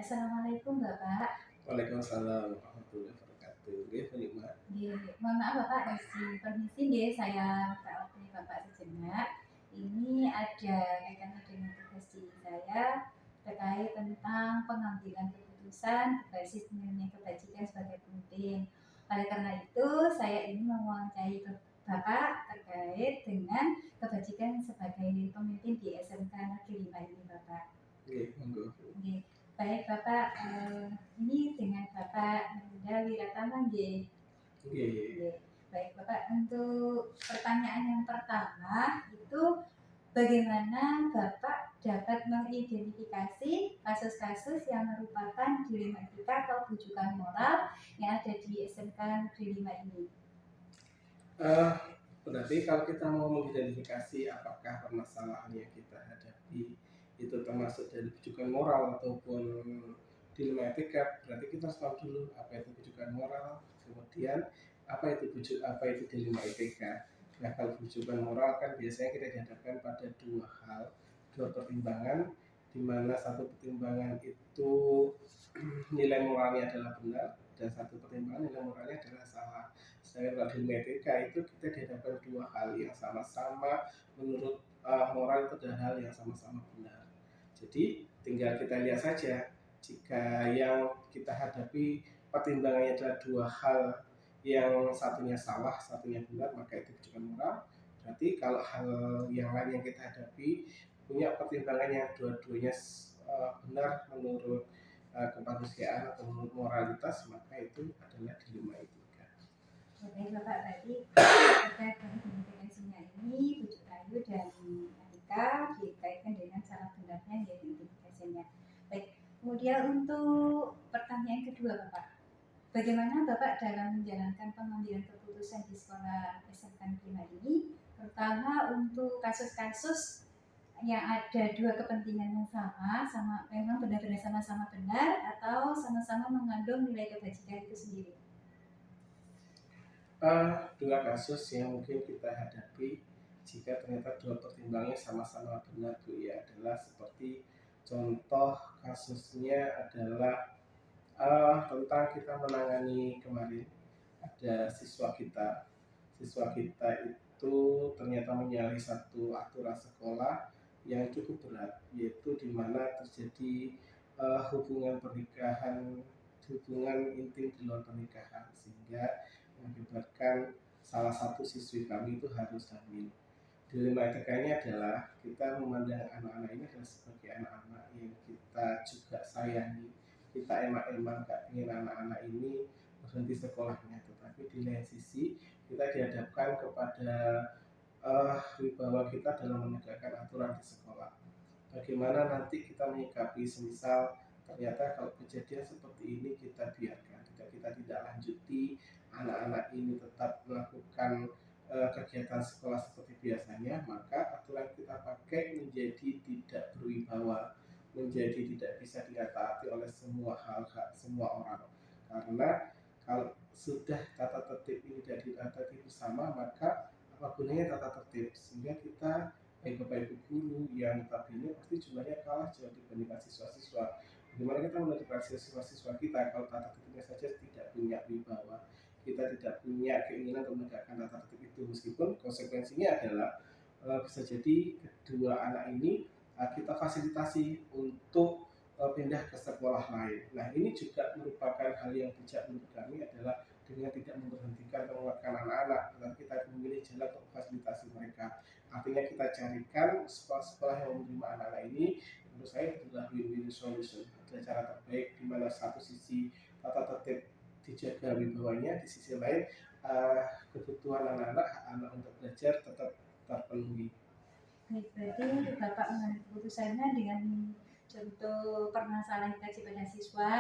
Assalamualaikum Bapak. Waalaikumsalam warahmatullahi wabarakatuh. Nggih, Pak. Mohon maaf Bapak, permisi nggih, saya waktu Bapak sejenak. Ini ada kaitannya dengan tugas saya terkait tentang pengambilan keputusan berbasis nilai kebajikan sebagai pemimpin. Oleh karena itu, saya ingin mewawancarai Bapak terkait dengan kebajikan sebagai pemimpin di SMK Negeri 5 ini Bapak. Nggih, monggo. Nggih. Baik Bapak, ini dengan Bapak Nanda Wiratama nggih. Nggih. Baik Bapak, untuk pertanyaan yang pertama itu bagaimana Bapak dapat mengidentifikasi kasus-kasus yang merupakan dilema etika atau bujukan moral yang ada di SMK Negeri 5 ini? Berarti kalau kita mau mengidentifikasi apakah permasalahan yang kita hadapi itu termasuk dari bujukan moral ataupun dilema etika, berarti kita harus tahu dulu apa itu bujukan moral, kemudian apa itu dilema etika. Nah, kalau bujukan moral kan biasanya kita dihadapkan pada dua pertimbangan, di mana satu pertimbangan itu nilai moralnya adalah benar dan satu pertimbangan nilai moralnya adalah salah. Sedangkan kalau dilema etika itu kita dihadapkan dua hal yang sama-sama menurut moral itu adalah hal yang sama-sama benar. Jadi tinggal kita lihat saja, jika yang kita hadapi pertimbangannya adalah dua hal yang satunya salah, satunya benar, maka itu bukan moral. Berarti kalau hal yang lain yang kita hadapi punya pertimbangan yang dua-duanya benar menurut kemanusiaan atau menurut moralitas, maka itu adalah dilema etika. Baik Bapak, tadi terkait dengan identifikasinya ini bujuk rayu dan etika dikaitkan dengan cara benarnya yaitu identifikasinya. Baik, kemudian untuk pertanyaan kedua Bapak, bagaimana Bapak dalam menjalankan pengambilan keputusan di sekolah SMK Negeri ini, terutama untuk kasus-kasus yang ada dua kepentingan yang sama memang benar-benar sama-sama benar atau sama-sama mengandung nilai kebajikan itu sendiri? Dua kasus yang mungkin kita hadapi jika ternyata dua pertimbangannya sama-sama benar, Bu, ya, adalah seperti contoh kasusnya adalah tentang kita menangani kemarin ada siswa kita itu ternyata menyalahi satu aturan sekolah yang cukup berat, yaitu di mana terjadi hubungan intim di luar pernikahan, sehingga mengakibatkan salah satu siswi kami itu harus hamil. Dilema etikanya adalah kita memandang anak-anak ini adalah sebagai anak-anak yang kita juga sayangi. Kita emang gak ingin anak-anak ini berhenti sekolahnya, tetapi di lain sisi kita dihadapkan kepada wibawa kita dalam menegakkan aturan di sekolah. Bagaimana nanti kita menyikapi semisal ternyata kalau kejadian seperti ini kita biarkan, kita tidak lanjuti, anak-anak ini tetap melakukan kegiatan sekolah seperti biasanya, maka aturan kita pakai menjadi tidak berwibawa, menjadi tidak bisa ditaati oleh semua orang. Karena kalau sudah tata tertib ini tidak ditaati bersama, maka apa gunanya tata tertib? Sehingga kita baik ibu guru yang notabene pasti jumlahnya kalah jauh dibandingkan siswa-siswa. Bagaimana kita menentukan siswa-siswa kita kalau tata tertibnya saja tidak punya wibawa, kita tidak punya keinginan untuk menegakkan tata tertib itu, meskipun konsekuensinya adalah bisa jadi kedua anak ini kita fasilitasi untuk pindah ke sekolah lain. Nah, ini juga merupakan hal yang bijak menurut kami adalah dengan tidak memberhentikan atau mengeluarkan anak-anak, tetapi kita memilih jalan untuk fasilitasi mereka. Artinya kita carikan sekolah-sekolah yang menerima anak-anak ini, menurut saya adalah win-win solution, adalah cara terbaik di mana satu sisi tata tertib dijaga wibawanya, di sisi lain kebutuhan anak-anak untuk belajar tetap terpenuhi. Baik, berarti Bapak mengambil keputusannya dengan contoh permasalahan kita pada siswa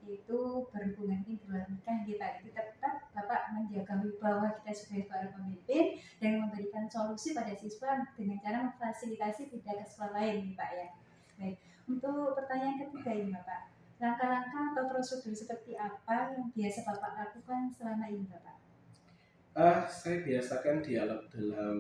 itu berhubungan ini luar nikah kita itu tetap Bapak menjaga wibawa kita sebagai para pemimpin dan memberikan solusi pada siswa dengan cara memfasilitasi pindah ke sekolah lain nih Pak ya. Baik, untuk pertanyaan ketiga ini Bapak, langkah-langkah atau prosedur seperti apa yang biasa Bapak lakukan selama ini Bapak? Saya biasakan dialog dalam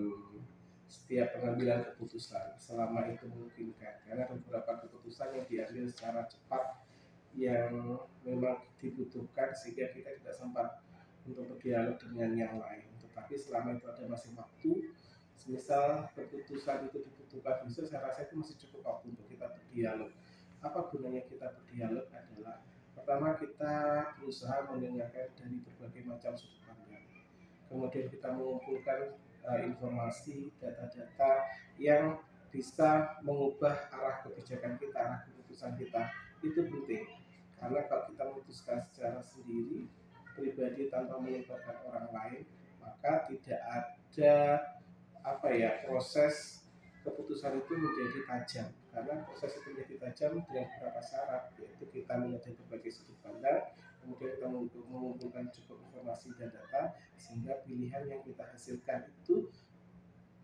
setiap pengambilan keputusan selama itu memungkinkan, karena beberapa keputusan yang diambil secara cepat yang memang dibutuhkan sehingga kita tidak sempat untuk berdialog dengan yang lain. Tetapi selama itu ada masih waktu, semisal keputusan itu dibutuhkan besok, saya rasa itu masih cukup waktu untuk kita berdialog. Apa gunanya kita berdialog adalah pertama kita berusaha mendengarkan dari berbagai macam sudut pandang. Kemudian kita mengumpulkan informasi, data-data yang bisa mengubah arah kebijakan kita, arah keputusan kita. Itu penting, karena kalau kita memutuskan secara sendiri, pribadi tanpa melibatkan orang lain, maka tidak ada proses keputusan itu menjadi tajam, karena proses itu menjadi tajam dengan beberapa syarat, yaitu kita melihat dari berbagai sudut pandang, kemudian kita mengumpulkan cukup informasi dan data sehingga pilihan yang kita hasilkan itu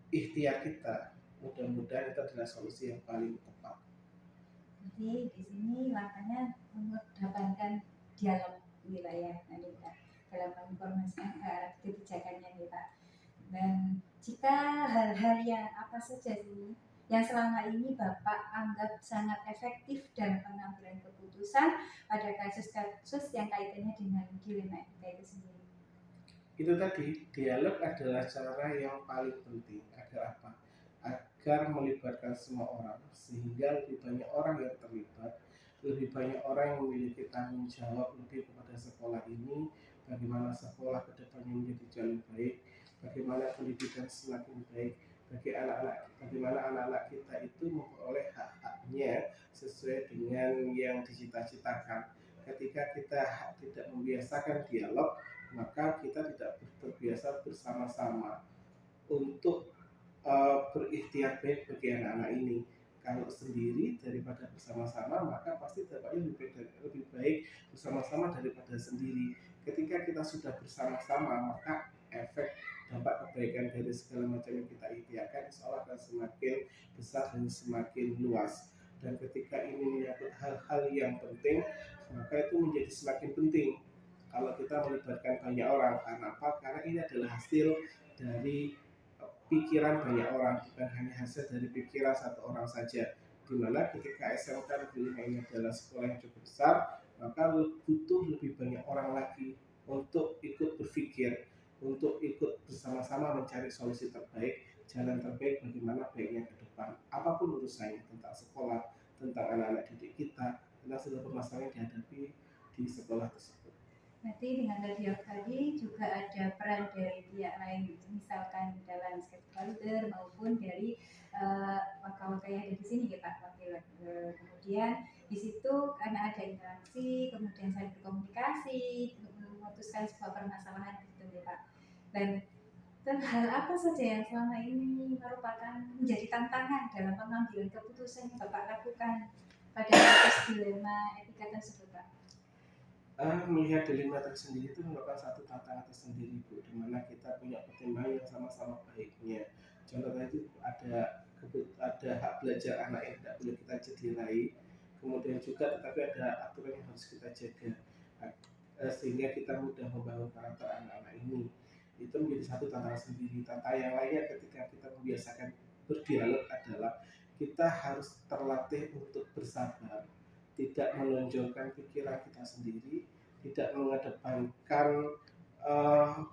ikhtiar kita, mudah-mudahan itu adalah solusi yang paling tepat. Jadi di sini langkahnya mengedepankan dialog wilayah nanti Pak dalam menginformasikan ke arah kebijakannya nih Pak. Dan jika hal-hal yang apa saja sih yang selama ini Bapak anggap sangat efektif dalam pengambilan keputusan pada kasus-kasus yang kaitannya dengan dilema etika itu sendiri? Itu tadi, dialog adalah cara yang paling penting. Agar apa? Agar melibatkan semua orang, sehingga lebih banyak orang yang terlibat, lebih banyak orang yang memiliki tanggung jawab lebih kepada sekolah ini, bagaimana sekolah ke depannya menjadi jauh lebih baik, bagaimana pendidikan semakin baik, bagaimana anak-anak kita itu memperoleh hak-haknya sesuai dengan yang dicita-citakan. Ketika kita tidak membiasakan dialog, maka kita tidak terbiasa bersama-sama untuk berikhtiar baik bagi anak-anak ini. Kalau sendiri daripada bersama-sama, maka pasti dampaknya lebih baik bersama-sama daripada sendiri. Ketika kita sudah bersama-sama, maka efek dampak kebaikan dari segala macam yang kita ikhtiarkan insya Allah akan semakin besar dan semakin luas. Dan ketika ini menyangkut hal-hal yang penting, maka itu menjadi semakin penting kalau kita melibatkan banyak orang. Karena apa? Karena ini adalah hasil dari pikiran banyak orang, bukan hanya hasil dari pikiran satu orang saja. Dimana ketika SMK Negeri 5 ini adalah sekolah yang cukup besar, maka butuh lebih banyak orang lagi untuk ikut berpikir, untuk ikut bersama-sama mencari solusi terbaik, jalan terbaik bagaimana baiknya ke depan. Apapun urusannya, tentang sekolah, tentang anak-anak didik kita, tentang segala permasalahan yang dihadapi di sekolah tersebut. Nanti dengan dialog tadi juga ada peran dari pihak lain, misalkan dalam stakeholder maupun dari wakil-wakil yang ada di sini ya Pak Wakil. Kemudian di situ karena ada interaksi, kemudian saling berkomunikasi untuk memutuskan sebuah permasalahan gitu ya Pak. Dan hal apa saja yang selama ini merupakan menjadi tantangan dalam pengambilan keputusan yang Bapak lakukan pada kasus dilema etika tersebut Pak? Melihat dilema tersendiri itu merupakan satu tantangan tersendiri Bu, di mana kita punya pertimbangan yang sama-sama baiknya. Contohnya itu ada hak belajar anak yang tidak boleh kita cederai, kemudian juga tetapi ada aturan yang harus kita jaga sehingga kita mudah membangun karakter anak-anak ini. Itu menjadi satu tantangan sendiri. Tantangan yang lainnya ketika kita membiasakan berdialog adalah kita harus terlatih untuk bersabar, tidak menonjolkan pikiran kita sendiri, tidak mengedepankan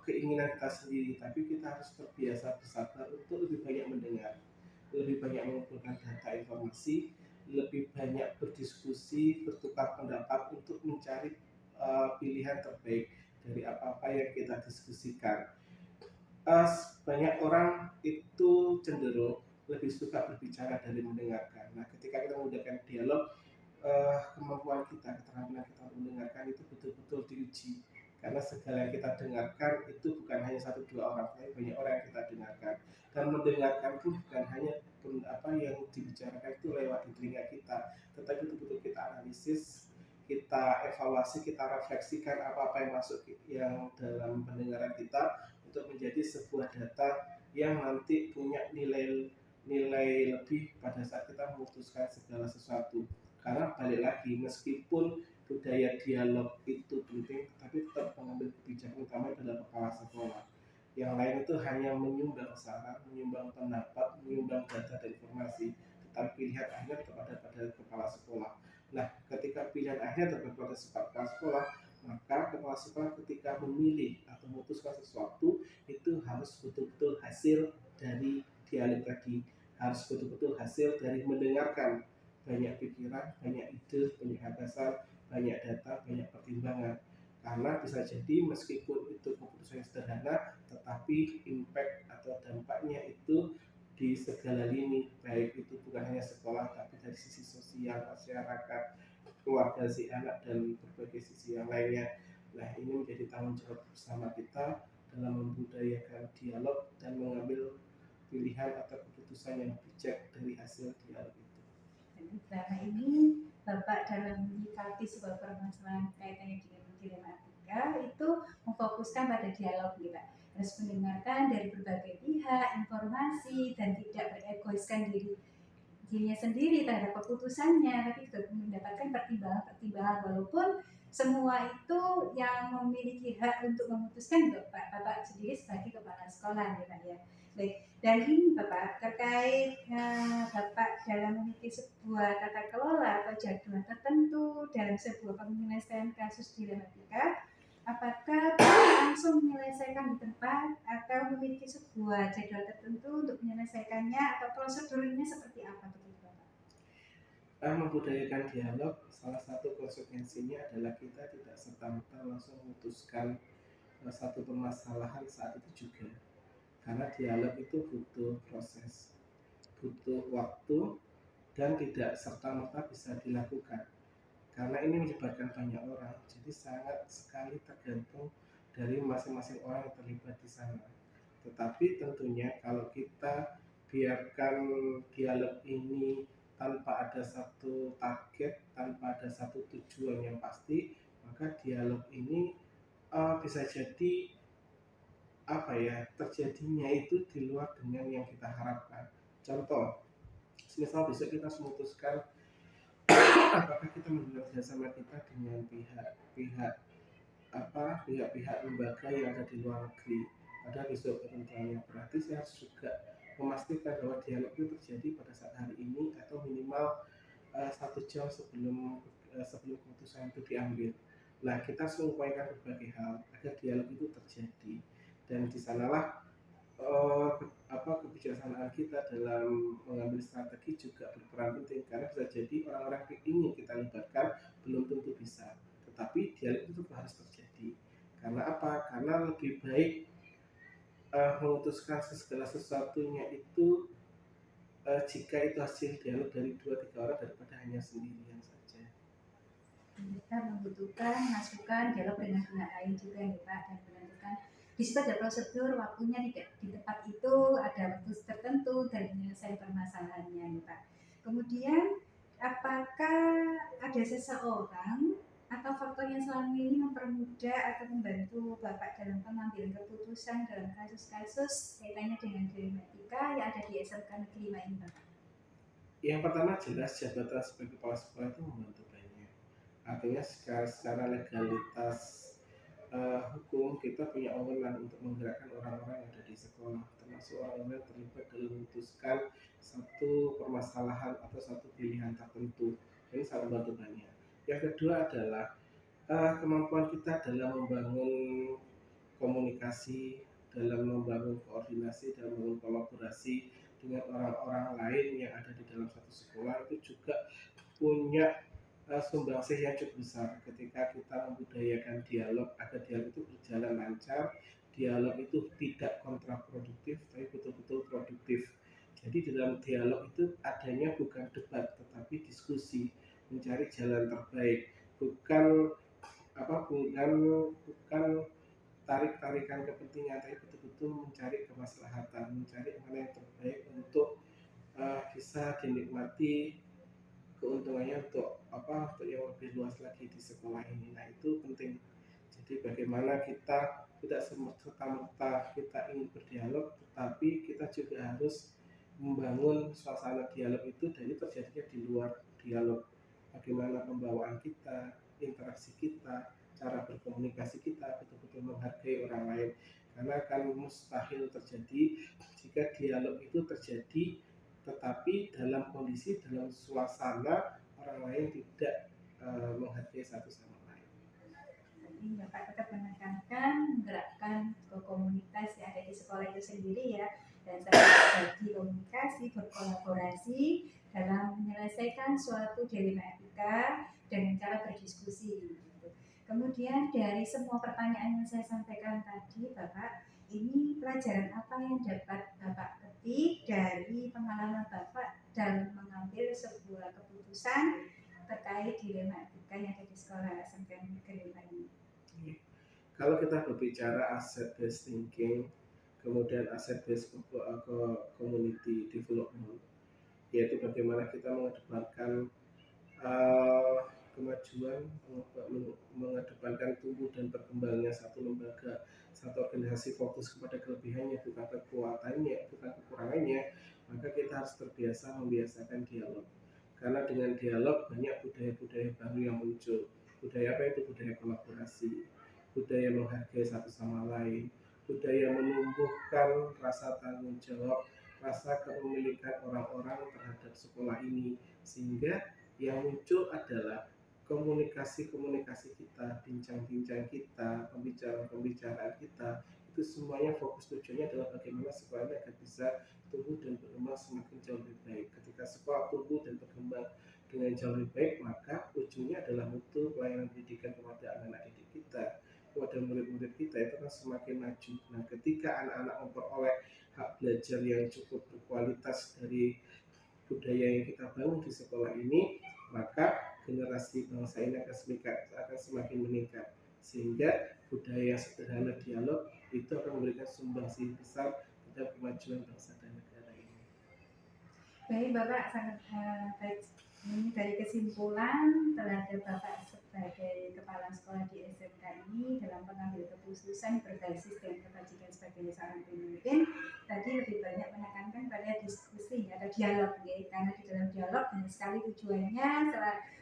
keinginan kita sendiri, tapi kita harus terbiasa bersabar untuk lebih banyak mendengar, lebih banyak mengumpulkan data informasi, lebih banyak berdiskusi, bertukar pendapat untuk mencari pilihan terbaik dari apa-apa yang kita diskusikan. Banyak orang itu cenderung lebih suka berbicara dari mendengarkan. Nah, ketika kita menggunakan dialog, kemampuan kita, keterampilan kita untuk mendengarkan itu betul-betul diuji, karena segala yang kita dengarkan itu bukan hanya satu dua orang, tapi banyak orang yang kita dengarkan. Dan mendengarkan pun bukan hanya apa yang dibicarakan itu lewat di telinga kita, tetapi analisis, kita evaluasi, kita refleksikan apa-apa yang masuk yang dalam pendengaran kita untuk menjadi sebuah data yang nanti punya nilai lebih pada saat kita memutuskan segala sesuatu. Karena balik lagi, meskipun budaya dialog itu penting, tapi tetap mengambil kebijakan utama adalah kepala sekolah. Yang lain itu hanya menyumbang saran, menyumbang pendapat, menyumbang data dan informasi, tetapi pilihan akhir tetap ada pada kepala sekolah. Nah, ketika pilihan akhir terhadap kepala sekolah, maka kepala sekolah ketika memilih atau memutuskan sesuatu itu harus betul-betul hasil dari dialog tadi, harus betul-betul hasil dari mendengarkan banyak pikiran, banyak ide, banyak gagasan, banyak data, banyak pertimbangan. Karena bisa jadi meskipun itu keputusan yang sederhana, tetapi impact atau dampaknya itu di segala lini, baik itu bukan hanya sekolah tapi dari sisi sosial, masyarakat, keluarga si anak dan berbagai sisi yang lainnya. Nah, ini menjadi tanggung jawab bersama kita dalam membudayakan dialog dan mengambil pilihan atau keputusan yang bijak dari hasil dialog itu. Jadi selama ini Bapak dalam menyikapi sebuah permasalahan kaitannya dengan dilema etika itu memfokuskan pada dialog, gitu Pak. Harus mendengarkan dari berbagai pihak, informasi, dan tidak beregoiskan dirinya sendiri terhadap keputusannya, tapi juga mendapatkan pertimbangan-pertimbangan, walaupun semua itu yang memiliki hak untuk memutuskan Bapak sendiri sebagai kepala sekolah, ya Pak ya. Baik, dan ini Bapak terkait Bapak dalam memiliki sebuah tata kelola atau jadwal tertentu dalam sebuah penyelesaian kasus dilematika, apakah langsung menyelesaikan di tempat atau memiliki sebuah jadwal tertentu untuk menyelesaikannya, atau prosedurnya seperti apa begitu Bapak? Membudayakan dialog, salah satu konsekuensinya adalah kita tidak serta-merta langsung memutuskan satu permasalahan saat itu juga. Karena dialog itu butuh proses, butuh waktu, dan tidak serta-merta bisa dilakukan. Karena ini melibatkan banyak orang, jadi sangat sekali tergantung dari masing-masing orang yang terlibat di sana. Tetapi tentunya kalau kita biarkan dialog ini tanpa ada satu target, tanpa ada satu tujuan yang pasti, maka dialog ini bisa jadi terjadinya itu di luar dengan yang kita harapkan. Contoh, misal besok kita memutuskan apakah kita mendengar sama kita dengan pihak-pihak lembaga yang ada di luar negeri. Ada besok ketentuannya, berarti saya harus juga memastikan bahwa dialog itu terjadi pada saat hari ini atau minimal 1 jam sebelum keputusan itu diambil. Nah, kita harus mengupayakan berbagai hal agar dialog itu terjadi, dan di sanalah kebijaksanaan kita dalam mengambil strategi juga berperan penting, karena bisa jadi orang-orang yang ingin kita libatkan belum tentu bisa, tetapi dialog itu harus terjadi. Karena apa? Karena lebih baik memutuskan segala sesuatunya itu jika itu hasil dialog dari 2-3 orang daripada hanya sendirian saja. Kita membutuhkan masukan dialog dengan pihak lain juga nih Pak, dan menentukan di situ ada prosedur, waktunya tidak di tempat itu, ada waktu tertentu dan menyelesaikan permasalahannya nih Pak. Kemudian apakah ada seseorang atau faktor yang selama ini mempermudah atau membantu Bapak dalam pengambilan keputusan dalam kasus-kasus kaitannya dengan dilematika yang ada di SMK Negeri 5 ini Bapak? Yang pertama jelas jabatan sebagai kepala sekolah itu membantu banyak. Artinya secara legalitas hukum kita punya wewenang untuk menggerakkan orang-orang yang ada di sekolah, termasuk orang-orang yang terlibat dalam memutuskan satu permasalahan atau satu pilihan tertentu. Ini sangat membantu banyak. Yang kedua adalah kemampuan kita dalam membangun komunikasi, dalam membangun koordinasi, dalam membangun kolaborasi dengan orang-orang lain yang ada di dalam satu sekolah itu juga punya sumbangsih yang cukup besar ketika kita membudayakan dialog agar dialog itu berjalan lancar, dialog itu tidak kontraproduktif tapi betul-betul produktif. Jadi di dalam dialog itu adanya bukan debat tetapi diskusi, mencari jalan terbaik, bukan tarik-tarikan kepentingan, tapi betul-betul mencari kemaslahatan, mencari mana yang terbaik untuk bisa dinikmati keuntungannya untuk yang lebih luas lagi di sekolah ini. Nah itu penting. Jadi bagaimana kita tidak serta-merta kita ingin berdialog, tetapi kita juga harus membangun suasana dialog itu dari terjadinya di luar dialog. Bagaimana pembawaan kita, interaksi kita, cara berkomunikasi kita betul-betul menghargai orang lain. Karena akan mustahil terjadi jika dialog itu terjadi tetapi dalam kondisi, dalam suasana orang lain tidak menghargai satu sama lain. Jadi Bapak tetap menekankan menggerakkan ke komunitas yang ada di sekolah itu sendiri ya, dan saya berbagi komunikasi, berkolaborasi dalam menyelesaikan suatu dilema etika dengan cara berdiskusi. Kemudian dari semua pertanyaan yang saya sampaikan tadi, Bapak, ini pelajaran apa yang dapat Bapak petik dari pengalaman Bapak dalam mengambil sebuah keputusan terkait dilema etika yang ada di sekolah SMK Negeri 5 ini? Kalau kita berbicara asset based thinking, kemudian asset based community development, yaitu bagaimana kita mengedepankan kemajuan, mengedepankan tumbuh dan berkembangnya satu lembaga, satu organisasi fokus kepada kelebihannya bukan kekuatannya, bukan kekurangannya, maka kita harus terbiasa membiasakan dialog. Karena dengan dialog banyak budaya-budaya baru yang muncul. Budaya apa itu? Budaya kolaborasi, budaya menghargai satu sama lain, budaya menumbuhkan rasa tanggung jawab, rasa kepemilikan orang-orang terhadap sekolah ini, sehingga yang muncul adalah komunikasi-komunikasi kita, bincang-bincang kita, pembicaraan-pembicaraan kita, itu semuanya fokus tujuannya adalah bagaimana sekolah ini agar bisa tumbuh dan berkembang semakin jauh lebih baik. Ketika sekolah tumbuh dan berkembang dengan jauh lebih baik, maka ujungnya adalah mutu pelayanan pendidikan kepada anak-anak didik kita, kepada murid-murid kita itu akan semakin maju. Nah, ketika anak-anak memperoleh hak belajar yang cukup berkualitas dari budaya yang kita bangun di sekolah ini, maka generasi bangsa ini akan semakin meningkat, sehingga budaya sederhana dialog itu akan memberikan sumbangsi besar terhadap kemajuan bangsa dan negara ini. Baik Bapak, sangat baik. Ini dari kesimpulan terhadap Bapak sebagai kepala sekolah di SMK ini dalam mengambil keputusan berbasis dan kebajikan sebagai seorang pemimpin, tadi lebih banyak menekankan pada diskusi atau dialog ya, karena di dalam dialog banyak sekali tujuannya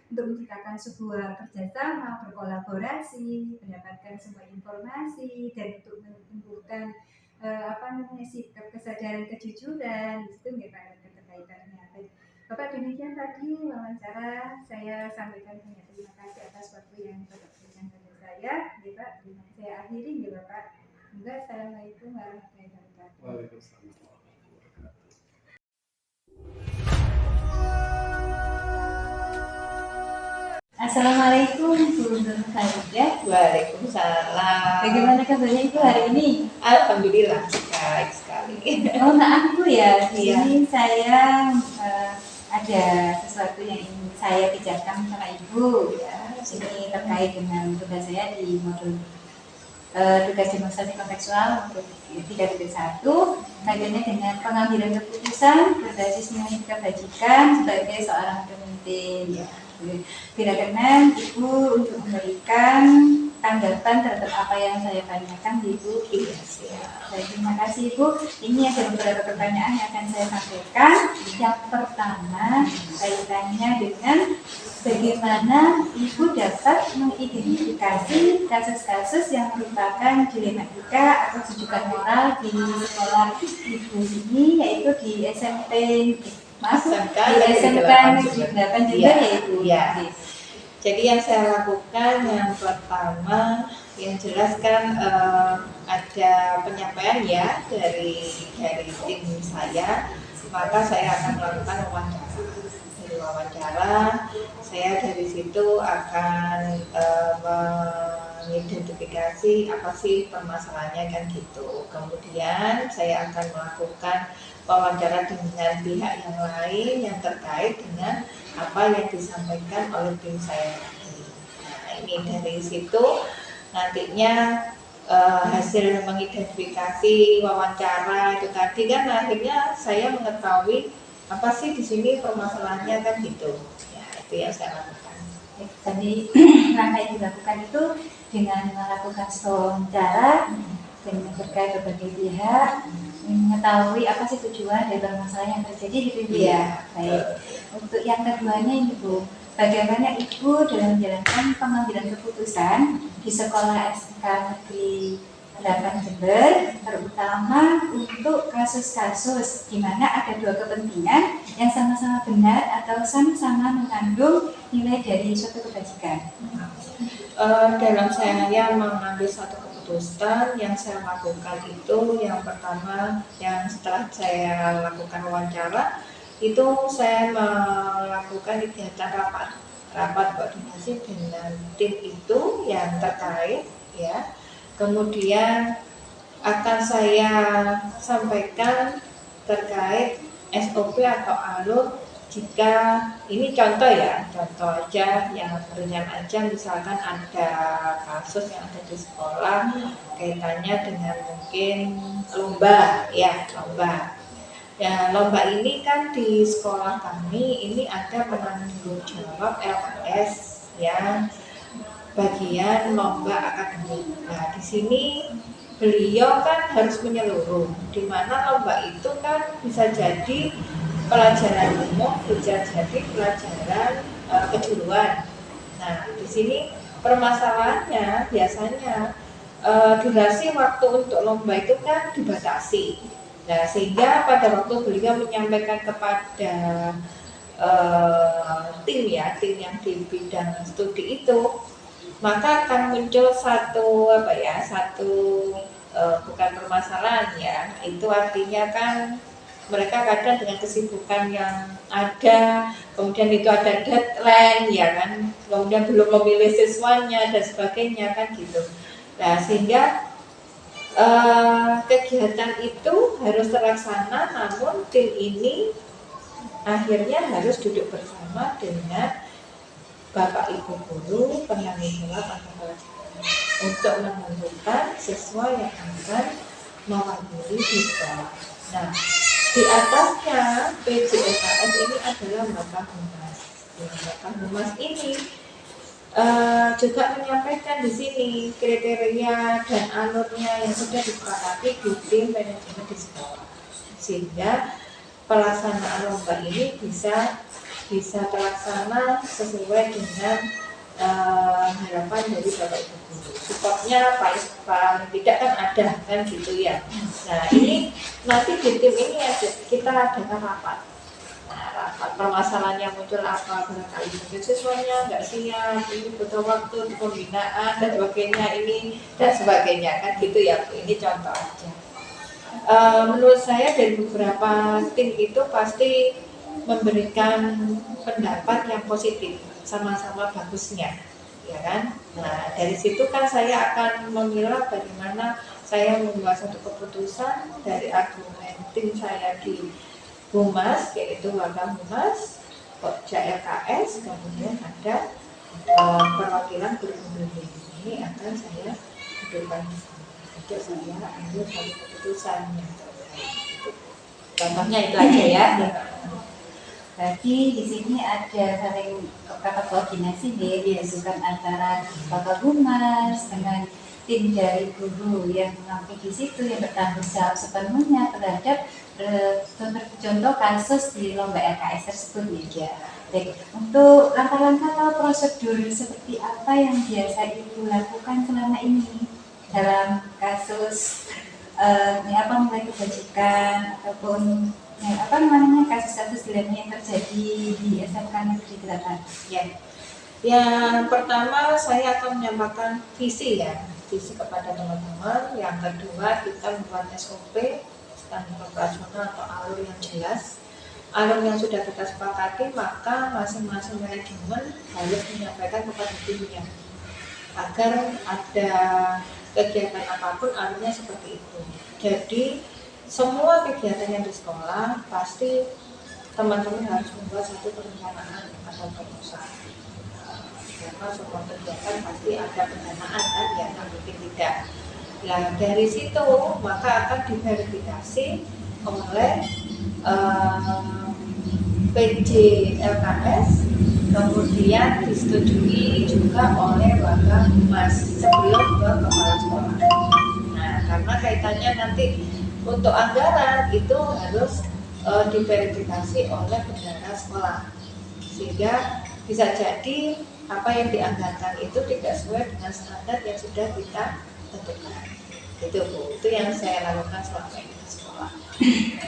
untuk menciptakan sebuah kerjasama, berkolaborasi, mendapatkan semua informasi dan untuk menumbuhkan sikap kesadaran kejujuran, itu nggak ada keterkaitannya. Bapak, demikian tadi wawancara saya sampaikan, banyak terima kasih atas waktu yang Bapak berikan kepada saya. Ya Pak, saya akhiri ya Bapak. Assalamualaikum warahmatullahi wabarakatuh. Waalaikumsalam. Assalamualaikum Bu Nur Khadidah. Waalaikumsalam. Bagaimana kabarnya Ibu hari ini? Alhamdulillah baik sekali. Oh maaf Bu ya, di Iya. sini saya ada sesuatu yang ingin saya bicarakan sama Ibu ya. Ini terkait dengan tugas saya di modul tugas demonstrasi kontekstual untuk 3.1, kaitannya dengan pengambilan keputusan berbasis nilai kebajikan sebagai seorang pemimpin. Ya. Bila kenan Ibu untuk memberikan tanggapan terhadap apa yang saya tanyakan Ibu. Iya, siap. Baik, terima kasih Ibu. Ini ada beberapa pertanyaan yang akan saya sampaikan. Yang pertama kaitannya dengan bagaimana Ibu dapat mengidentifikasi kasus-kasus yang merupakan dilema etika atau rujukan moral di sekolah Ibu ini, yaitu di SMP SMK di SMK Negeri 8 juga ya Ibu. Iya. Jadi yang saya lakukan yang pertama, yang jelas kan ada penyampaian ya dari tim saya, maka saya akan melakukan wawancara. Dari wawancara, saya dari situ akan mengidentifikasi apa sih permasalahannya kan gitu. Kemudian saya akan melakukan wawancara dengan pihak yang lain yang terkait dengan apa yang disampaikan oleh tim saya tadi. Nah, ini dari situ nantinya hasil mengidentifikasi wawancara itu tadi kan akhirnya saya mengetahui apa sih di sini permasalahannya kan gitu. Ya, itu yang saya lakukan. Tadi langkah yang dilakukan itu dengan melakukan wawancara dengan terkait berbagai pihak, mengetahui apa sih tujuan dari permasalahan yang terjadi gitu Ibu ya. Baik. Untuk yang keduanya ini Bu, bagaimana Ibu dalam menjalankan pengambilan keputusan di sekolah SMK Negeri 8 Jember, terutama untuk kasus-kasus di mana ada dua kepentingan yang sama-sama benar atau sama-sama mengandung nilai dari suatu kebajikan. Dalam saya mengambil suatu keputusan, yang saya lakukan itu yang pertama, yang setelah saya lakukan wawancara itu saya melakukan kegiatan rapat koordinasi dengan tim itu yang terkait ya. Kemudian akan saya sampaikan terkait SOP atau alur jika ini contoh ya, contoh aja yang ringan aja, misalkan ada kasus yang ada di sekolah kaitannya dengan mungkin lomba ya, lomba. Ya, lomba ini kan di sekolah kami ini ada penanggung jawab LKS ya, bagian lomba akademik. Nah, di sini beliau kan harus menyeluruh, di mana lomba itu kan bisa jadi pelajaran umum, bisa jadi pelajaran kejuruan. Nah, di sini permasalahannya biasanya durasi waktu untuk lomba itu kan dibatasi. Nah, sehingga pada waktu beliau menyampaikan kepada tim ya, tim yang di bidang studi itu, maka akan muncul satu bukan permasalahan ya, itu artinya kan mereka kadang dengan kesibukan yang ada, kemudian itu ada deadline ya kan, kemudian belum memilih siswanya dan sebagainya kan gitu. Nah, sehingga kegiatan itu harus terlaksana, namun tim ini akhirnya harus duduk bersama dengan Bapak Ibu guru penanggung jawab untuk menentukan siswa yang akan mewakili di sekolah. Nah, di atasnya PJLKS ini adalah Bapak Humas. Bapak Humas ini juga menyampaikan di sini kriteria dan alurnya yang sudah disepakati di tim manajemen di sekolah, sehingga pelaksanaan lomba ini bisa terlaksana sesuai dengan harapan dari Bapak Ibu guru. Supportnya paling tidak kan ada kan gitu ya. Nah, ini nanti di tim ini kita adakan rapat. Nah, rapat permasalahan yang muncul apa, barangkali mungkin siswanya nggak siap, ini butuh waktu untuk pembinaan dan sebagainya, ini dan sebagainya kan gitu ya. Ini contoh aja. Menurut saya dari beberapa tim itu pasti memberikan pendapat yang positif, sama-sama bagusnya, ya kan? Nah, dari situ kan saya akan memilah bagaimana saya membuat satu keputusan dari argumen tim saya di Humas, yaitu Wakil Humas, Pokja LKS, kemudian ada perwakilan guru-guru ini akan saya dudukkan untuk saya ambil satu keputusan. Contohnya itu aja ya. Berarti di sini ada saling rapat koordinasi dilakukan antara Bapak Humas dengan tim dari guru yang mampu di situ yang bertanggung jawab sepenuhnya terhadap contoh kasus di lomba LKS tersebut ya. Baik, untuk langkah-langkah atau prosedur seperti apa yang biasa Ibu lakukan selama ini dalam kasus mulai kebajikan ataupun kasus-kasus yang terjadi di SMK Negeri 8? Ya. Yang pertama saya akan menyampaikan visi kepada teman-teman. Yang kedua kita membuat SOP, standar operasional atau alur yang jelas. Alur yang sudah kita sepakati, maka masing-masing manajemen harus menyampaikan kepada timnya agar ada kegiatan apapun alurnya seperti itu. Jadi semua kegiatan yang di sekolah pasti teman-teman harus membuat satu perencanaan atau proposal. Karena semua kegiatan pasti ada pendanaan kan, ya mungkin tidak. Nah, dari situ maka akan diverifikasi oleh PJ LKS, kemudian disetujui juga oleh Wakabunmas sebelum ke kepala sekolah. Nah, karena kaitannya nanti untuk anggaran itu harus diverifikasi oleh bendahara sekolah, sehingga bisa jadi apa yang dianggarkan itu tidak sesuai dengan standar yang sudah kita tentukan. Itu Bu, itu yang saya lakukan selama ini di sekolah.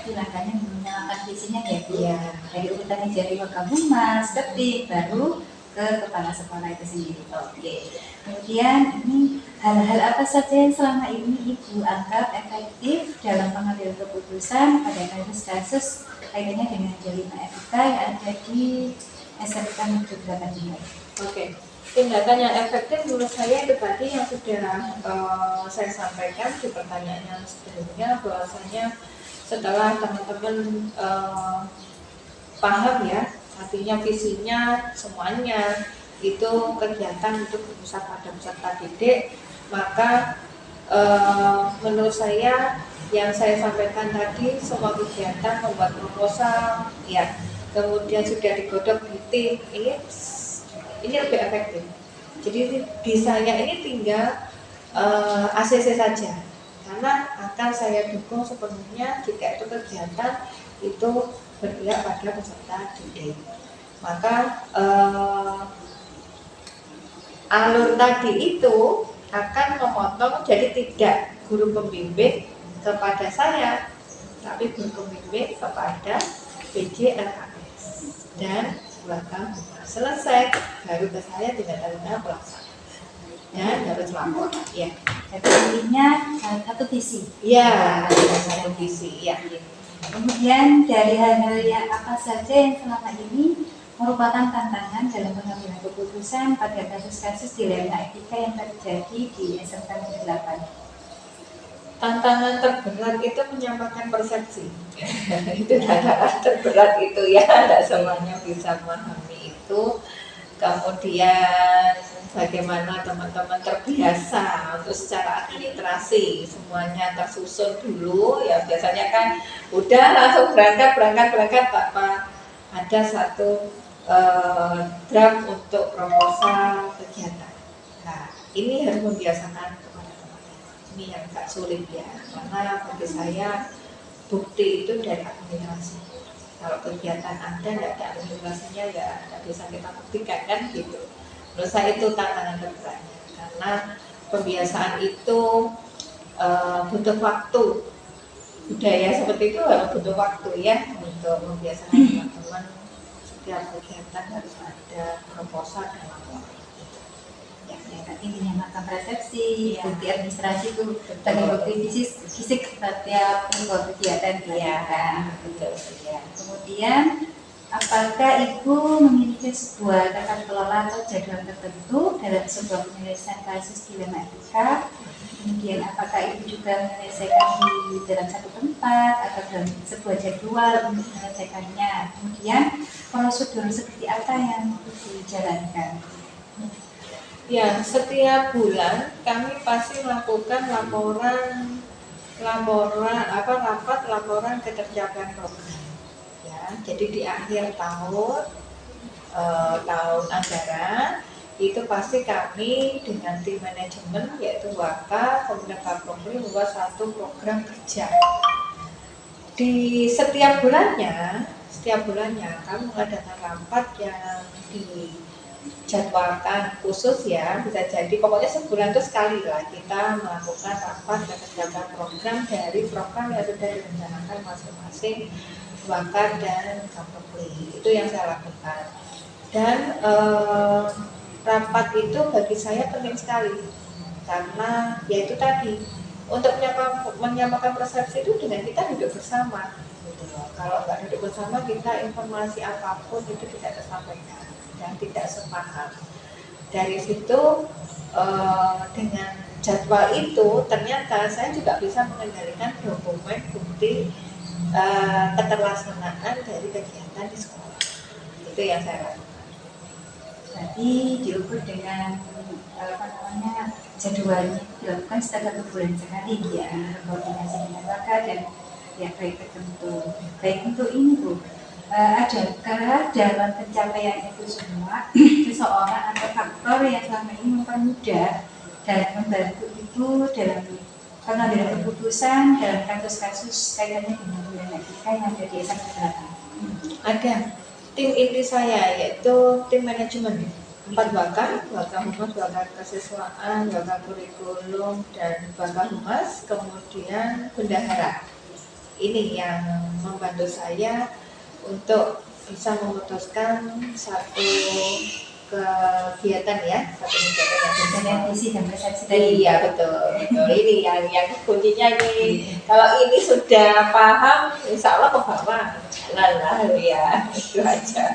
Itu langkahnya menyalakan visinya ya Bu. Iya. Dari urutannya dari Wakabunmas, Keptik, baru ke kepala sekolah itu sendiri. Oke. Kemudian ini hal-hal apa saja yang selama ini Ibu anggap efektif dalam pengambilan keputusan pada kasus-kasus kaitannya dengan jelima etika yang ada di SMK Negeri Braga Jember? Oke, tindakan yang efektif menurut saya itu tadi yang sudah saya sampaikan di pertanyaan yang sebelumnya, bahwasanya setelah teman-teman paham ya, artinya visinya semuanya itu kegiatan untuk berpusat pada peserta didik, maka menurut saya yang saya sampaikan tadi, semua kegiatan membuat proposal ya, kemudian sudah digodok di tim, ini lebih efektif. Jadi desainnya ini tinggal ACC saja, karena akan saya dukung sepenuhnya jika itu kegiatan itu berpihak pada peserta didik. Maka alur tadi itu akan memotong, jadi tidak guru pembimbing kepada saya, tapi guru pembimbing kepada PJ LKS dan Wakabunmas. Selesai, baru ke saya tidak ada pelaksanaan dan harus lapor. Ya. Jadi intinya satu visi. Ya, satu visi. Ya. Kemudian dari hal-hal yang apa saja yang selama ini merupakan tantangan dalam pengambilan keputusan pada kasus-kasus dilema etika yang terjadi di SMK Negeri 8? Tantangan terberat itu menyampaikan persepsi. Itu tantangan terberat itu ya, tidak semuanya bisa memahami itu. Kemudian bagaimana teman-teman terbiasa untuk secara administrasi semuanya tersusun dulu ya, biasanya kan udah langsung berangkat tanpa ada satu draft untuk proposal kegiatan. Nah, ini harus membiasakan kepada teman-teman. Ini yang agak sulit ya, karena bagi saya bukti itu dari administrasi. Kalau kegiatan ada, tidak ada administrasinya ya tidak bisa kita buktikan kan gitu. Menurut saya itu tantangan terberatnya, karena pembiasaan itu butuh waktu. Budaya seperti itu harus butuh waktu ya untuk membiasakan teman-teman. Setiap kegiatan harus ada proposal dan laporan. Ya, intinya maka persepsi, bukti administrasi itu tadi bukti fisik setiap kegiatan kan. Betul. Ya. Kemudian apakah Ibu memiliki sebuah tata kelola atau jadwal tertentu dalam sebuah penyelesaian kasus dilema etika? Kemudian apakah Ibu juga menyelesaikan di dalam satu tempat atau dalam sebuah jadwal untuk menyelesaikannya? Kemudian prosedur seperti apa yang dijalankan? Ya, setiap bulan kami pasti melakukan rapat laporan keterjangkauan program. Ya, jadi di akhir tahun anggaran itu pasti kami dengan tim manajemen yaitu Waka kemudian Kapolri membuat satu program kerja. Di setiap bulannya kami mengadakan rapat yang dijadwalkan khusus ya, bisa jadi pokoknya sebulan itu sekali lah kita melakukan rapat keterjangkauan program dari program yang sudah direncanakan masing-masing Waka dan Kapolri. Itu yang saya lakukan. Dan rapat itu bagi saya penting sekali karena yaitu tadi untuk menyamakan persepsi itu dengan kita duduk bersama gitu loh. Kalau nggak duduk bersama kita informasi apapun itu tidak tersampaikan dan tidak sepaham. Dari situ dengan jadwal itu ternyata saya juga bisa mengendalikan dokumen bukti keterlaksanaan dari kegiatan di sekolah. Itu yang saya lakukan. Tadi diukur dengan jadwalnya dilakukan setiap 1 bulan sekali ya, koordinasi dengan Waka dan pihak tertentu. Baik untuk ini Bu, adakah dalam pencapaian itu semua seseorang atau faktor yang selama ini mempermudah dan membantu itu dalam pengambilan keputusan dalam kasus-kasus kaitannya dengan problematika yang ada di SMA 8? Ada tim inti saya yaitu tim manajemen 4 waka humas, waka kesiswaan, waka kurikulum, dan waka humas, kemudian bendahara. Ini yang membantu saya untuk bisa memutuskan satu kegiatan ya, satu kegiatan yang Dengan visi dan persepsi tadi. Iya betul. Ini yang kuncinya ini. Kalau ini sudah paham, insya Allah ke bawah. Lah ya, itu aja.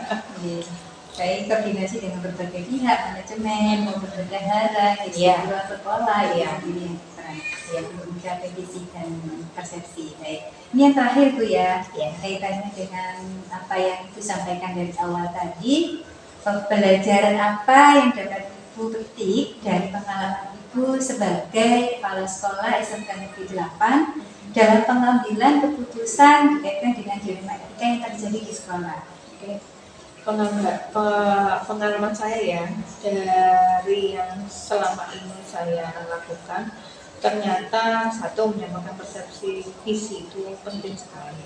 Baik, koordinasi dengan berbagai pihak, manajemen, maupun bendahara, Iya. luar sekolah, Iya. ini yang peran yang untuk mencapai visi dan persepsi. Baik, ini yang terakhir Bu ya, Iya. kaitannya dengan apa yang Ibu sampaikan dari awal tadi, pembelajaran apa yang dapat Ibu petik dari pengalaman Ibu sebagai kepala sekolah SMK Negeri 8 dalam pengambilan keputusan berkaitan dengan dilema etika yang terjadi di sekolah. Oke. Pengalaman saya ya dari yang selama ini saya lakukan, ternyata satu, menyamakan persepsi visi itu penting sekali.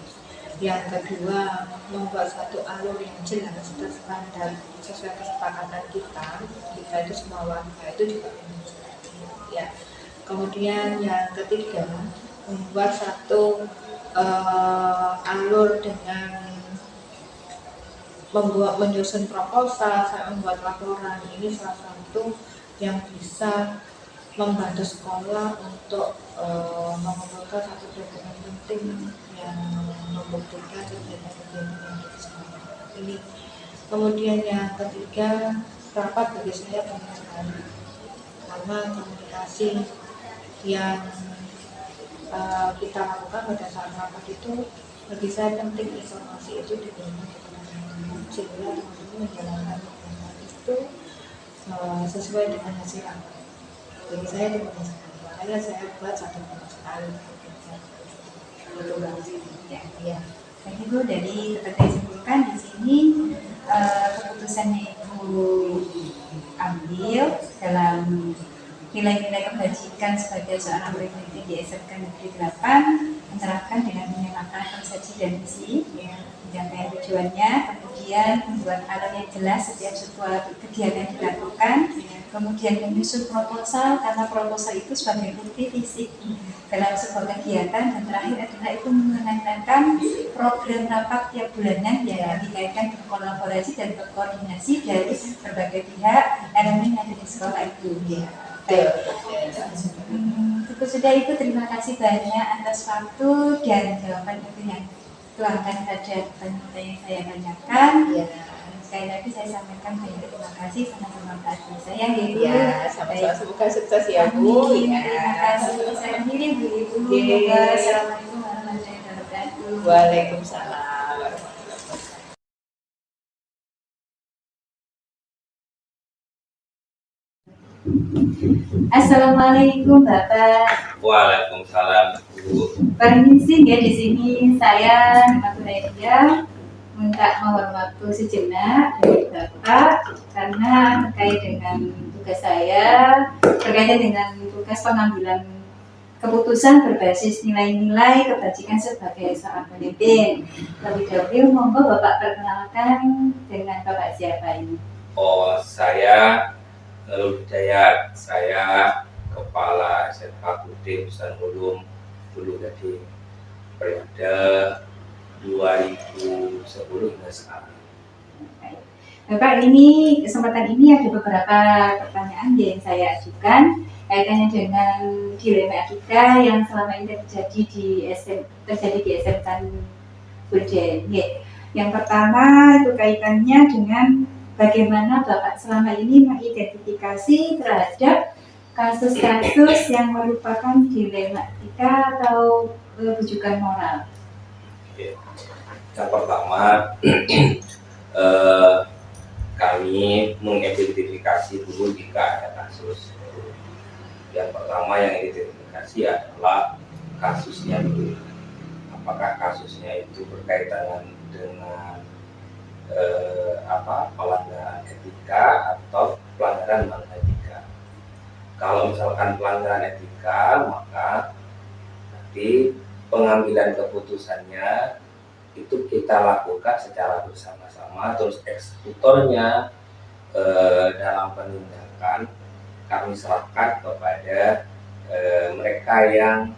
Yang kedua, membuat satu alur yang jelas dan standar sesuai kesepakatan kita itu semua warga itu juga penting sekali ya. Kemudian yang ketiga, membuat satu alur dengan menyusun proposal, saya membuat laporan. Ini salah satu yang bisa membantu sekolah untuk mengumpulkan satu dokumen penting yang membuktikan kegiatan-kegiatan yang ada di sekolah ini. Kemudian yang ketiga, rapat bagi saya penting sekali karena komunikasi yang kita lakukan pada saat rapat itu bagi saya penting informasi itu diberikan kepada teman-teman sehingga teman-teman menjalankan program itu sesuai dengan hasil rapat. Bagi saya itu penting sekali. Makanya saya buat satu sekali. Ya. Dan Ibu dari seperti disebutkan di sini keputusan yang Ibu ambil dalam nilai-nilai kebajikan sebagai seorang pemimpin di SMK Negeri 8 menerapkan dengan menyamakan persepsi dan visi mencapai tujuannya, kemudian membuat alur yang jelas setiap sebuah kegiatan yang dilakukan, kemudian menyusun proposal karena proposal itu sebagai bukti fisik dalam sebuah kegiatan, dan terakhir adalah itu mengenangkan program rapat tiap bulanan yang dikaitkan berkolaborasi dan berkoordinasi dari berbagai pihak elemen yang ada di sekolah itu. Itu sudah itu, terima kasih banyak atas waktu dan jawaban itu yang tuangkan pada pertanyaan yang saya tanyakan. Sekali lagi saya sampaikan banyak terima kasih, sama-sama kasih sayang Ibu. Sama-sama, semoga sukses ya Bu. Terima kasih. Saya sendiri Bu Ibu. Assalamualaikum warahmatullahi wabarakatuh. Waalaikumsalam. Assalamualaikum Bapak. Waalaikumsalam Bu. Permisi ya, di sini saya Nadia minta mohon waktu sejenak dari Bapak karena terkait dengan tugas saya, terkait dengan tugas pengambilan keputusan berbasis nilai-nilai kebajikan sebagai seorang pemimpin. Lebih dahulu monggo Bapak perkenalkan dengan Bapak siapa ini? Oh, saya Nurul Hidayat. Saya Kepala SMK Budi Pesan Ulum dulu dari periode 2010 hingga sekarang. Bapak, ini kesempatan ini ada beberapa pertanyaan yang saya ajukan kaitannya dengan dilema etika yang selama ini terjadi di SMK Buljen. Yang pertama itu kaitannya dengan bagaimana Bapak selama ini mengidentifikasi terhadap kasus-kasus yang merupakan dilema etika atau rujukan moral. Yang pertama, kami mengidentifikasi dulu jika ada kasus. Yang pertama yang identifikasi adalah kasusnya dulu. Apakah kasusnya itu berkaitan dengan pelanggaran etika atau pelanggaran non etika. Kalau misalkan pelanggaran etika, maka nanti pengambilan keputusannya itu kita lakukan secara bersama-sama, terus eksekutornya dalam penindakan kami serahkan kepada mereka yang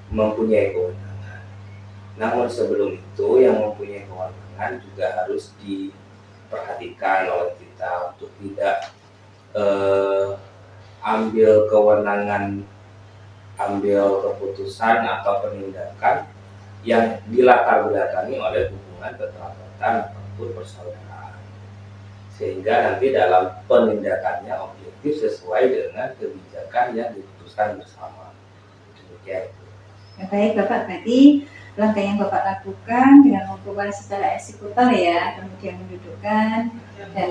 mempunyai kewenangan. Namun sebelum itu yang mempunyai kewenangan juga harus diperhatikan oleh kita untuk tidak ambil keputusan atau penindakan yang dilatar belakangi oleh hubungan kekerabatan ataupun persaudaraan, sehingga nanti dalam penindakannya objektif sesuai dengan kebijakan yang diputuskan bersama. Demikian. Ya, baik Bapak, berarti langkah yang Bapak lakukan dengan mengumpulkan secara eksekutor ya, kemudian mendudukkan dan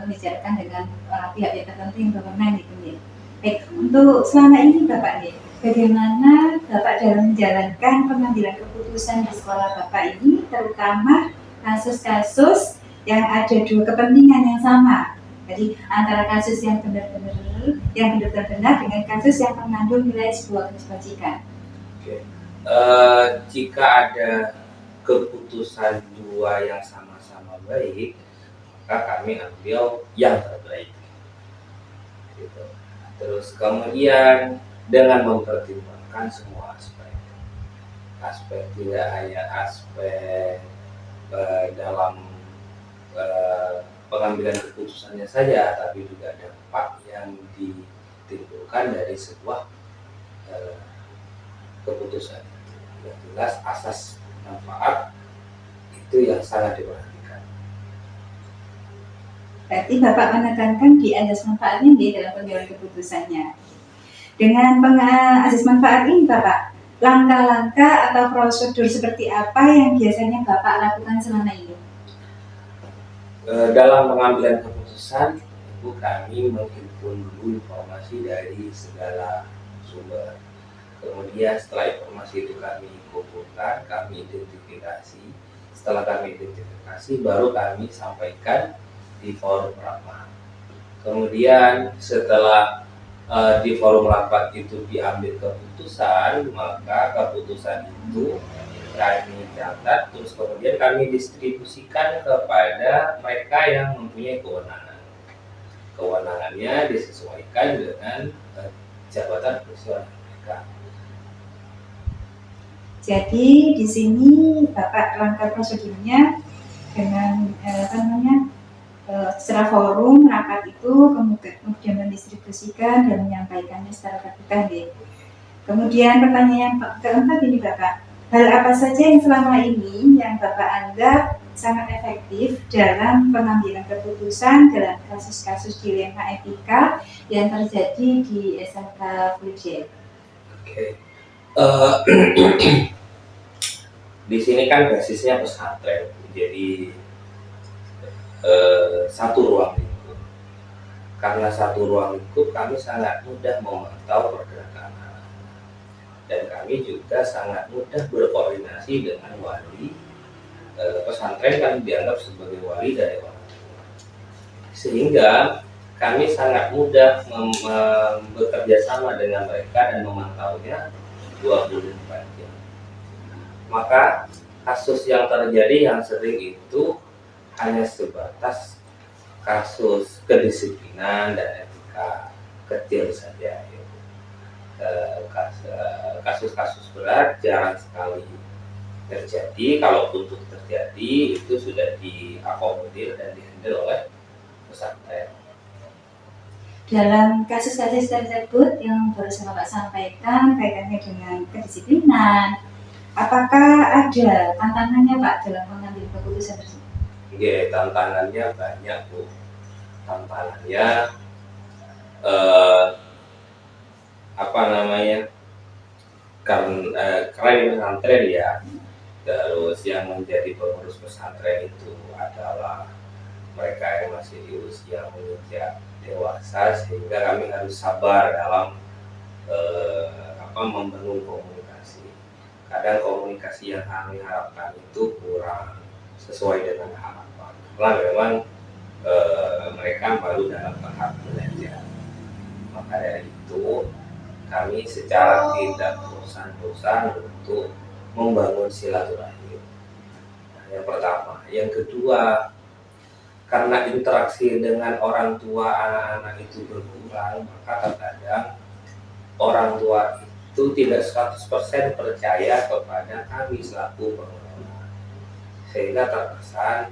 membicarakan dengan pihak-pihak tertentu yang berwenang gitu ya. Baik, untuk selama ini Bapak nih, bagaimana Bapak dalam menjalankan pengambilan keputusan di sekolah Bapak ini, terutama kasus-kasus yang ada dua kepentingan yang sama. Jadi antara kasus yang benar-benar dengan kasus yang mengandung nilai sebuah kebajikan. Jika ada keputusan dua yang sama-sama baik, maka kami ambil yang terbaik. Gitu. Terus kemudian dengan mempertimbangkan semua aspek tidak hanya aspek dalam pengambilan keputusannya saja, tapi juga dampak yang ditimbulkan dari sebuah keputusan. Yang jelas asas manfaat itu yang sangat diperhatikan. Berarti Bapak menekankan di asas manfaat ini dalam pengambilan keputusannya. Dengan asas manfaat ini Bapak, langkah-langkah atau prosedur seperti apa yang biasanya Bapak lakukan selama ini? Dalam pengambilan keputusan, Ibu, kami menghimpun dulu informasi dari segala sumber. Kemudian setelah informasi itu kami kumpulkan, kami identifikasi. Setelah kami identifikasi, baru kami sampaikan di forum rapat. Kemudian setelah di forum rapat itu diambil keputusan, maka keputusan itu kami catat, terus kemudian kami distribusikan kepada mereka yang mempunyai kewenangan. Kewenangannya disesuaikan dengan jabatan fungsional mereka. Jadi di sini Bapak langkah prosedurnya dengan secara forum rapat itu kemudian mendistribusikan dan menyampaikannya secara terbuka. Kemudian pertanyaan keempat ini Bapak, hal apa saja yang selama ini yang Bapak anggap sangat efektif dalam pengambilan keputusan dalam kasus-kasus dilema etika yang terjadi di SMK Fujian? Di sini kan basisnya pesantren, jadi satu ruang lingkup. Karena satu ruang lingkup, kami sangat mudah memantau pergerakan anak, dan kami juga sangat mudah berkoordinasi dengan wali. Pesantren kan dianggap sebagai wali dari orang tua, sehingga kami sangat mudah bekerja sama dengan mereka dan memantaunya 24 jam. Maka kasus yang terjadi yang sering itu hanya sebatas kasus kedisiplinan dan etika kecil saja. Kasus-kasus berat jarang sekali terjadi. Kalaupun terjadi, itu sudah diakomodir dan dihandle oleh pesantren. Dalam kasus-kasus tersebut yang baru Bapak sampaikan kaitannya dengan kedisiplinan, apakah ada tantangannya Pak dalam mengambil keputusan tersebut? Ya, tantangannya banyak Bu. Tantangannya karena ini pesantren ya. Terus yang menjadi pengurus pesantren itu adalah mereka yang masih di usia menginjak dewasa, sehingga kami harus sabar dalam membangun komunikasi. Kadang komunikasi yang kami harapkan itu kurang sesuai dengan harapan. karena memang mereka baru dalam tahap belajar. Maka dari itu kami secara tidak bosan-bosan untuk membangun silaturahim. Nah, yang pertama, yang kedua, karena interaksi dengan orang tua anak-anak itu berkurang, maka terkadang orang tua itu tidak 100% percaya kepada kami selaku pengelola, sehingga terkesan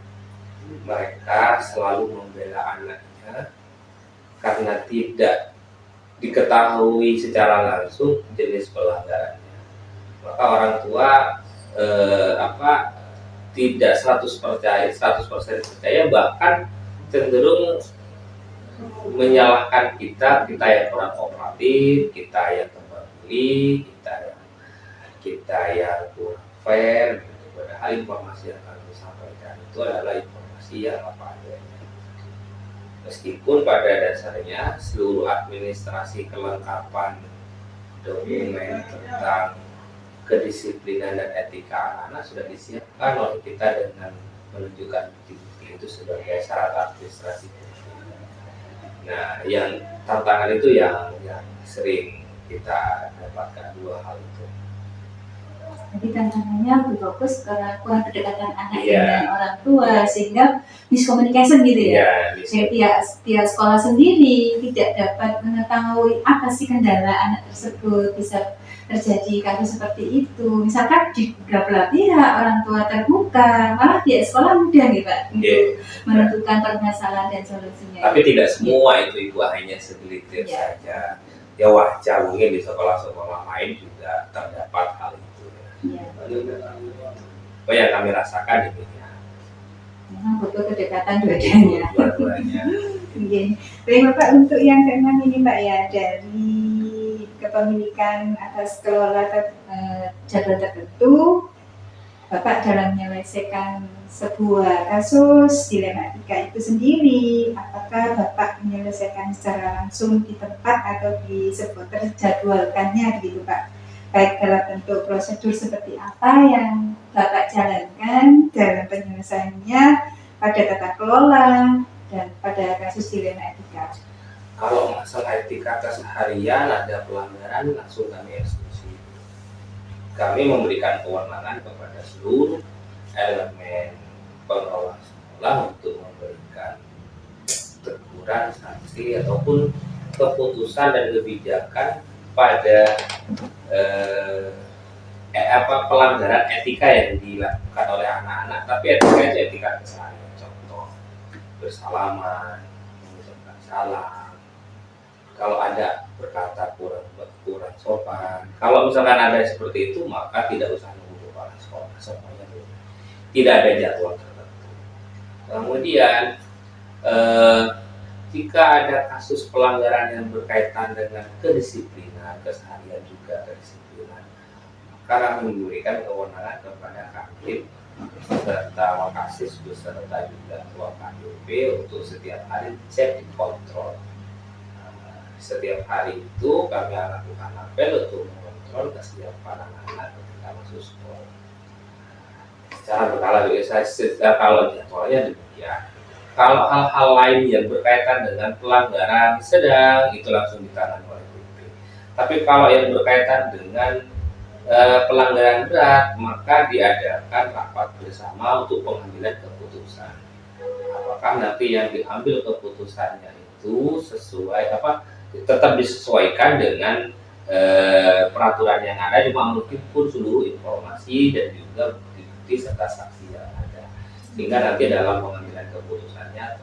mereka selalu membela anaknya karena tidak diketahui secara langsung jenis pelanggarannya. Maka orang tua tidak 100% percaya, bahkan cenderung menyalahkan kita yang kurang kooperatif, kita yang tebal pilih, kita yang kurang fair. Padahal informasi yang kami sampaikan itu adalah informasi yang apa adanya. Meskipun pada dasarnya seluruh administrasi kelengkapan dokumen tentang kedisiplinan dan etika anak-anak sudah disiapkan oleh kita dengan menunjukkan bukti-bukti itu sebagai syarat administrasi. Nah, yang tantangan itu yang sering kita dapatkan dua hal itu. Jadi tantangannya lebih fokus karena kurang kedekatan anak dengan orang tua, sehingga miskomunikasi gitu ya. Jadi pihak sekolah sendiri tidak dapat mengetahui apa sih kendala anak tersebut, bisa terjadi kasus seperti itu. Misalkan di beberapa pihak orang tua terbuka, malah pihak sekolah mudah gitu Pak untuk menentukan permasalahan dan solusinya. Tapi tidak semua itu Ibu, hanya segelintir saja. Ya wajar, mungkin di sekolah-sekolah lain juga terdapat hal itu. Apa yang kami rasakan demikian. Memang butuh kedekatan dua-duanya. Baik Bapak, untuk yang keenam ini Pak ya, dari kepemilikan atas kelola jadwal tertentu, Bapak dalam menyelesaikan sebuah kasus dilema etika itu sendiri, apakah Bapak menyelesaikan secara langsung di tempat atau di sebuah terjadwalkannya gitu Pak? Baik dalam bentuk prosedur seperti apa yang Bapak jalankan dalam penyelesaiannya pada tata kelola dan pada kasus dilema etika. Kalau masalah etika keseharian ada pelanggaran, langsung kami eksekusi. Kami memberikan kewenangan kepada seluruh elemen pengelola sekolah untuk memberikan teguran, sanksi ataupun keputusan dan kebijakan pada pelanggaran etika yang dilakukan oleh anak-anak. Tapi etika itu etika keseharian, contoh bersalaman, mengucapkan salam, kalau ada berkata kurang sopan. Kalau misalkan ada seperti itu, maka tidak usah nunggu kepala sekolah, semuanya dulu. Tidak ada jadwal tertentu. Kemudian jika ada kasus pelanggaran yang berkaitan dengan kedisiplinan, keseharian juga kedisiplinan, maka kami memberikan kewenangan kepada Kanwil serta Wakasis beserta juga Ketua KDP untuk setiap hari cek kontrol. Setiap hari itu kami lakukan apel untuk mengontrol kesiapan anak-anak ketika masuk sekolah. Secara berkala biasa, kalau jadwalnya demikian. Kalau hal-hal lain yang berkaitan dengan pelanggaran sedang, itu langsung ditangani oleh BP. Tapi kalau yang berkaitan dengan pelanggaran berat, maka diadakan rapat bersama untuk pengambilan keputusan. Apakah nanti yang diambil keputusannya itu sesuai tetap disesuaikan dengan peraturan yang ada, cuma meskipun seluruh informasi dan juga bukti serta saksi yang ada, sehingga nanti dalam pengambilan keputusannya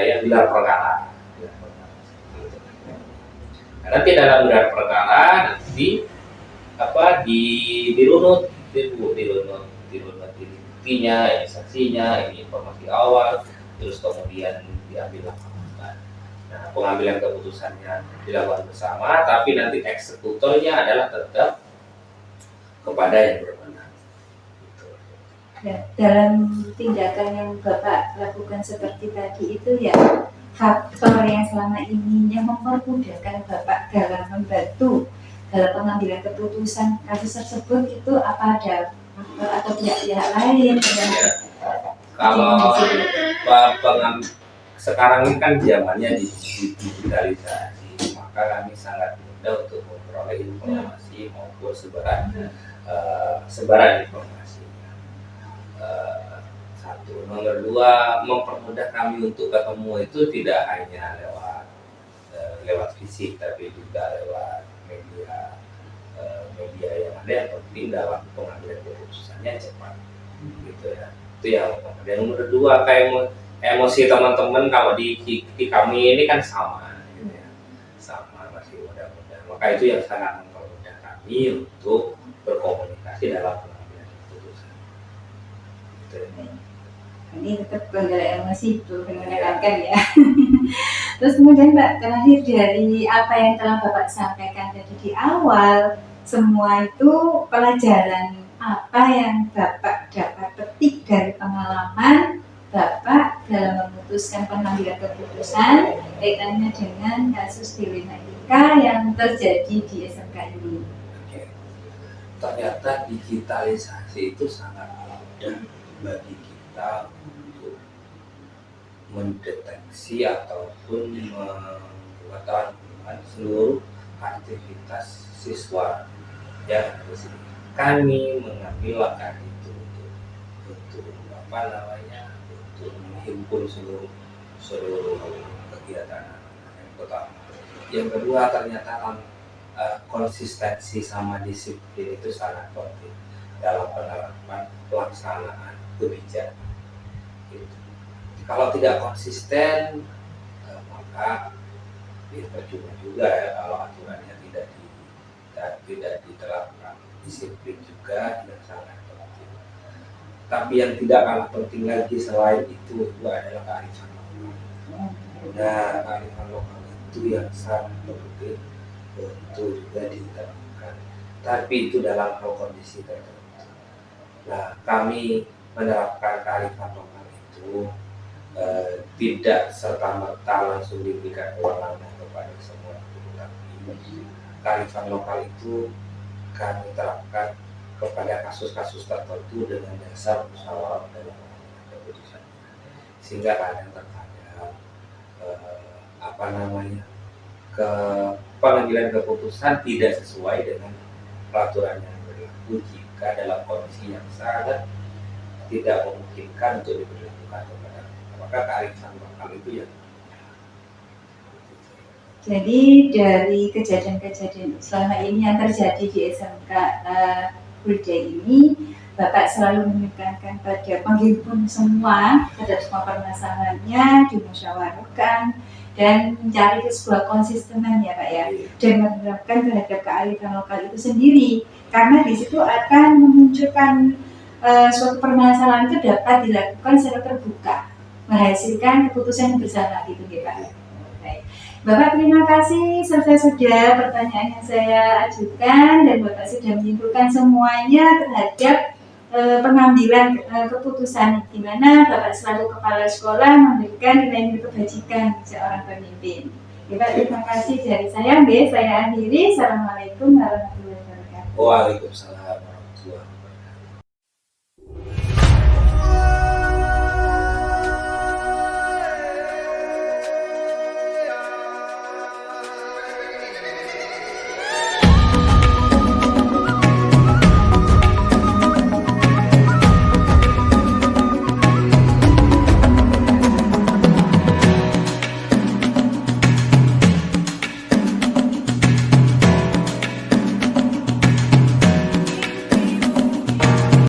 yang gelar perkara. Nah, nanti dalam gelar perkara nanti dirunut ini buktinya, ini saksinya, ini informasi awal, terus kemudian diambil langkah. Nah, pengambilan keputusannya dilakukan bersama, tapi nanti eksekutornya adalah tetap kepada yang berwenang. Ya, dalam tindakan yang Bapak lakukan seperti tadi itu ya, faktor yang selama ini yang mempermudahkan Bapak dalam membantu dalam pengambilan keputusan kasus tersebut itu apa ada atau pihak-pihak lain? Kalau sekarang ini kan zamannya digitalisasi, maka kami sangat mudah untuk memperoleh informasi maupun sebaran informasi. Satu, nomor dua, mempermudah kami untuk ketemu itu tidak hanya lewat fisik, tapi juga lewat media yang ada yang penting dalam pengambilan keputusannya cepat, gitu ya. Itu yang pertama. Yang nomor dua, kayak emosi teman-teman kalau di kami ini kan sama, gitu ya. Sama, masih muda-muda. Maka itu yang sangat mempermudah kami untuk berkomunikasi dalam pengambilan keputusan. Gitu ya. Ini tetap kendala emosi itu mengenakan ya. Terus kemudian Mbak, terakhir dari apa yang telah Bapak sampaikan tadi di awal, semua itu pelajaran apa yang Bapak dapat petik dari pengalaman Bapak dalam memutuskan pengambilan keputusan kaitannya dengan kasus dilema etika yang terjadi di SMK ini? Oke. Ternyata digitalisasi itu sangat mudah bagi kita untuk mendeteksi ataupun mengetahui seluruh aktivitas siswa yang ada di sini. Kami mengambil langkah itu untuk menghimpun seluruh kegiatan yang pertama. Yang kedua, ternyata konsistensi sama disiplin itu sangat penting dalam penerapan pelaksanaan kebijakan. Gitu. Kalau tidak konsisten, maka percuma juga ya kalau aturannya tidak diterapkan. Disiplin juga yang sangat penting. Tapi yang tidak kalah penting lagi selain itu adalah kearifan lokal. Nah, kearifan lokal itu yang sangat penting untuk juga diterapkan. Tapi itu dalam kondisi tertentu. Nah, kami menerapkan kearifan lokal itu tidak serta-merta langsung diberikan kewenangan kepada semua guru, tapi kearifan lokal itu kami terapkan kepada kasus-kasus tertentu dengan dasar musyawarah dalam keputusan, sehingga kadang pengambilan keputusan tidak sesuai dengan peraturan yang berlaku jika dalam kondisi yang sangat tidak memungkinkan untuk diberlakukan kepada, maka kearifan lokal itu ya. Jadi dari kejadian-kejadian selama ini yang terjadi di SMK Hulda ini, Bapak selalu menekankan pada menghimpun semua terhadap semua permasalahannya, dimusyawarahkan dan mencari sebuah konsistenan ya Pak ya, dan menerapkan terhadap kearifan lokal itu sendiri, karena di situ akan memunculkan suatu permasalahan itu dapat dilakukan secara terbuka, menghasilkan keputusan bersama gitu ya Pak. Baik. Bapak terima kasih, selesai sudah pertanyaan yang saya ajukan dan Bapak sudah menyimpulkan semuanya terhadap pengambilan keputusan, di mana Bapak selalu kepala sekolah memberikan nilai-nilai kebajikan seorang pemimpin. Bapak terima kasih dari saya. Saya akhiri. Assalamualaikum warahmatullahi wabarakatuh. Waalaikumsalam warahmatullahi wabarakatuh.